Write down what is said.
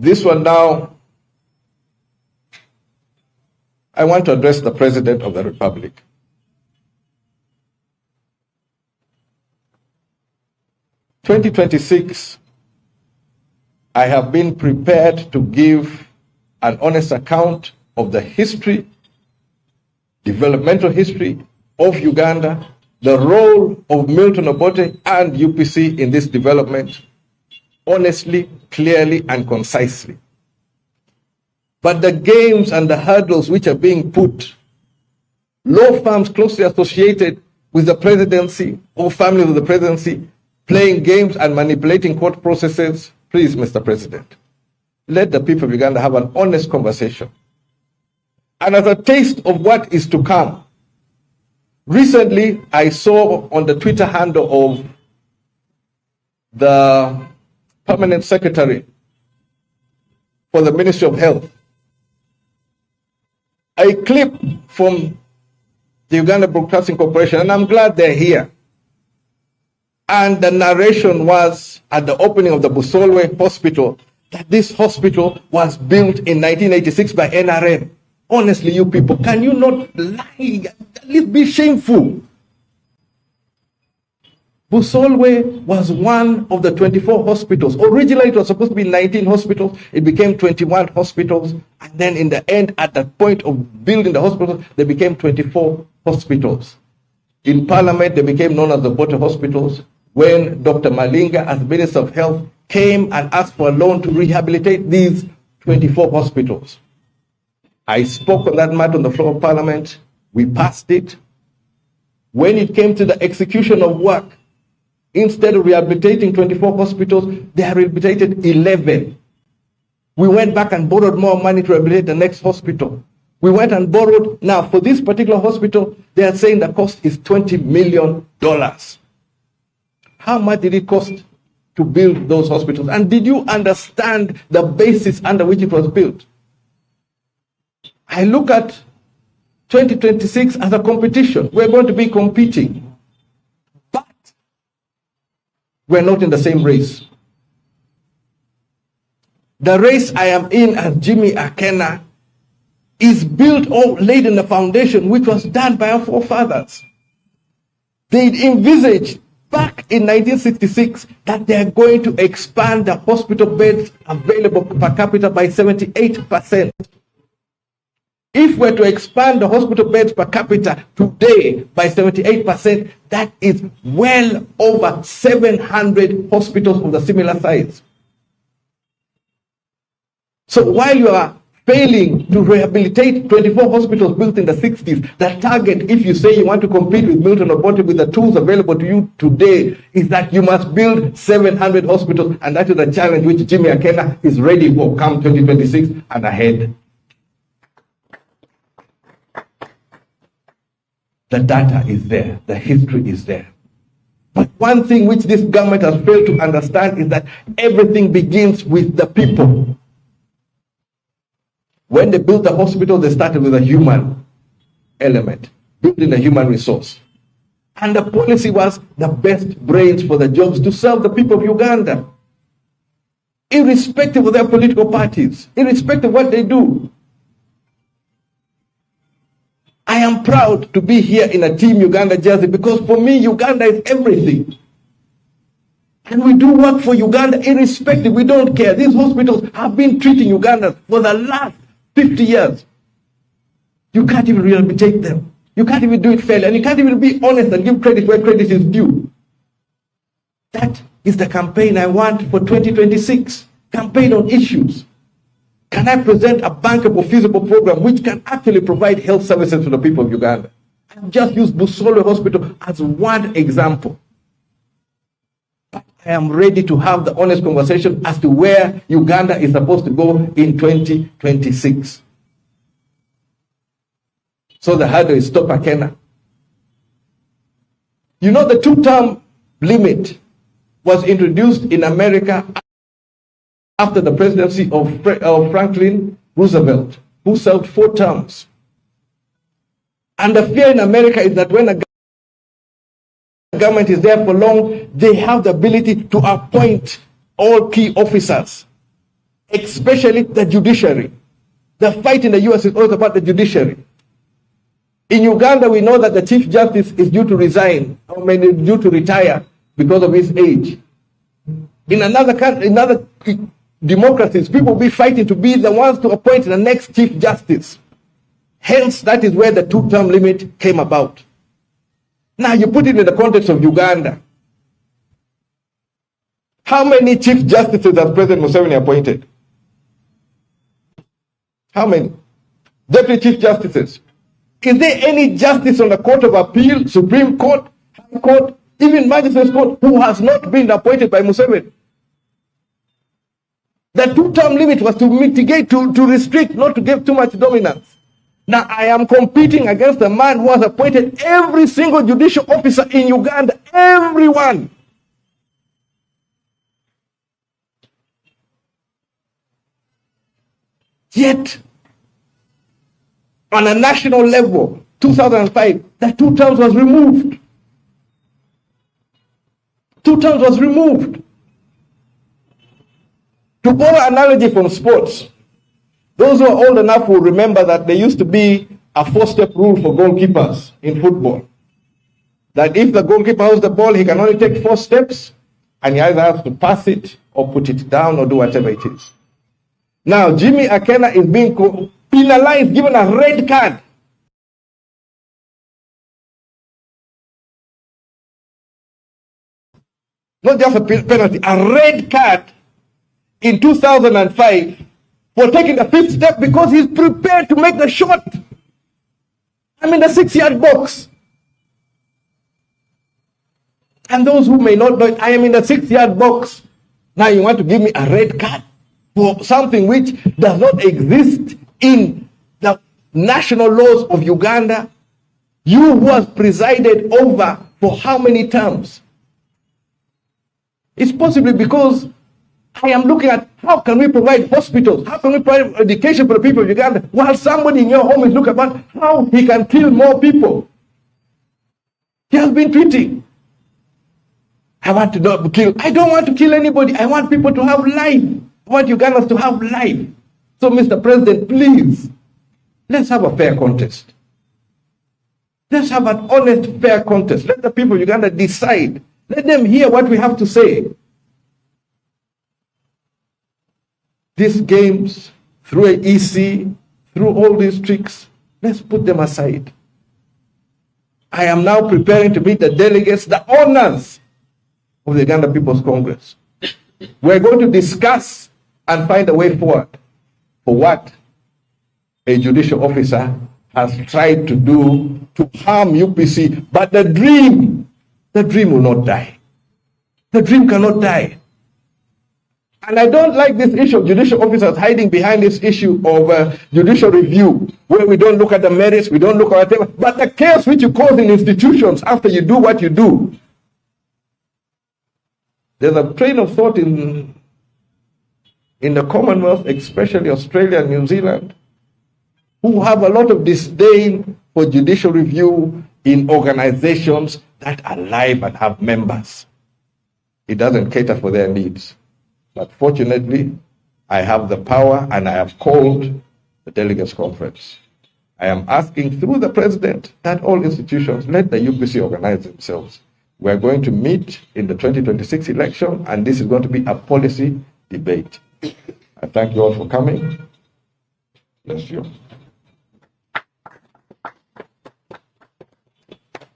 This one now, I want to address the President of the Republic. In 2026, I have been prepared to give an honest account of the history, developmental history of Uganda, the role of Milton Obote and UPC in this development, honestly, clearly, and concisely. But the games and the hurdles which are being put, law firms closely associated with the presidency or families of the presidency, playing games and manipulating court processes, please, Mr. President, let the people of Uganda have an honest conversation. And as a taste of what is to come, recently I saw on the Twitter handle of the Permanent Secretary for the Ministry of Health a clip from the Uganda Broadcasting Corporation, and I'm glad they're here. And the narration was at the opening of the Busolwe Hospital, that this hospital was built in 1986 by NRM. Honestly, you people, can you not lie? At least be shameful. Busolwe was one of the 24 hospitals. Originally, it was supposed to be 19 hospitals. It became 21 hospitals. And then in the end, at the point of building the hospitals, they became 24 hospitals. In Parliament, they became known as the Bote Hospitals. When Dr. Malinga, as Minister of Health, came and asked for a loan to rehabilitate these 24 hospitals. I spoke on that matter on the floor of Parliament. We passed it. When it came to the execution of work, instead of rehabilitating 24 hospitals, they have rehabilitated 11. We went back and borrowed more money to rehabilitate the next hospital. We went and borrowed. Now, for this particular hospital, they are saying the cost is $20 million. How much did it cost to build those hospitals? And did you understand the basis under which it was built? I look at 2026 as a competition. We're going to be competing. But we're not in the same race. The race I am in as Jimmy Akena is built or laid in the foundation which was done by our forefathers. They envisaged back in 1966 that they are going to expand the hospital beds available per capita by 78%. If we're to expand the hospital beds per capita today by 78%, that is well over 700 hospitals of the similar size. So while you are failing to rehabilitate 24 hospitals built in the 60s, the target, if you say you want to compete with Milton Obote with the tools available to you today, is that you must build 700 hospitals, and that is the challenge which Jimmy Akena is ready for come 2026 and ahead. The data is there, the history is there. But one thing which this government has failed to understand is that everything begins with the people. When they built the hospital, they started with a human element, building a human resource. And the policy was the best brains for the jobs to serve the people of Uganda, irrespective of their political parties, irrespective of what they do. I am proud to be here in a Team Uganda jersey because for me, Uganda is everything. And we do work for Uganda irrespective. We don't care. These hospitals have been treating Ugandans for the last 50 years. You can't even rehabilitate them. You can't even do it fairly. And you can't even be honest and give credit where credit is due. That is the campaign I want for 2026. Campaign on issues. Can I present a bankable, feasible program which can actually provide health services to the people of Uganda? I've just used Busolwe Hospital as one example. But I am ready to have the honest conversation as to where Uganda is supposed to go in 2026. So the hurdle is stop Akena. You know, the 2-term limit was introduced in America after the presidency of Franklin Roosevelt, who served 4 terms. And the fear in America is that when a government is there for long, they have the ability to appoint all key officers. especially the judiciary. The fight in the US is also about the judiciary. In Uganda, we know that the Chief Justice is due to resign, or maybe due to retire because of his age. In another country, in other democracies, people will be fighting to be the ones to appoint the next Chief Justice. Hence, that is where the two-term limit came about. Now, you put it in the context of Uganda. How many Chief Justices has President Museveni appointed? How many? Deputy Chief Justices. Is there any justice on the Court of Appeal, Supreme Court, High Court, even Magistrates Court, who has not been appointed by Museveni? The two-term limit was to mitigate, to restrict, not to give too much dominance. Now, I am competing against a man who has appointed every single judicial officer in Uganda, everyone. Yet, on a national level, 2005, the two terms was removed. Two terms was removed. To borrow an analogy from sports, those who are old enough will remember that there used to be a 4-step rule for goalkeepers in football. That if the goalkeeper holds the ball, he can only take 4 steps, and he either has to pass it or put it down or do whatever it is. Now, Jimmy Akena is being penalized, given a red card. Not just a penalty, a red card in 2005 for taking the 5th step because he's prepared to make the shot. I'm in the 6-yard box. And those who may not know it, I am in the 6-yard box. Now you want to give me a red card for something which does not exist in the national laws of Uganda? You who has presided over for how many terms? It's possibly because I am looking at how can we provide hospitals, how can we provide education for the people of Uganda, while somebody in your home is looking about how he can kill more people. He has been tweeting. I want to not kill. I don't want to kill anybody. I want people to have life. I want Ugandans to have life. So, Mr. President, please, let's have a fair contest. Let's have an honest, fair contest. Let the people of Uganda decide. Let them hear what we have to say. These games, through an EC, through all these tricks, let's put them aside. I am now preparing to meet the delegates, the owners of the Uganda People's Congress. We're going to discuss and find a way forward for what a judicial officer has tried to do to harm UPC. But the dream will not die. The dream cannot die. And I don't like this issue of judicial officers hiding behind this issue of judicial review, where we don't look at the merits, we don't look at whatever, but the chaos which you cause in institutions after you do what you do. There's a train of thought in the Commonwealth, especially Australia and New Zealand, who have a lot of disdain for judicial review in organizations that are live and have members. It doesn't cater for their needs. But fortunately, I have the power and I have called the delegates conference. I am asking through the president that all institutions, let the UPC organize themselves. We're going to meet in the 2026 election, and this is going to be a policy debate. I thank you all for coming. Bless you.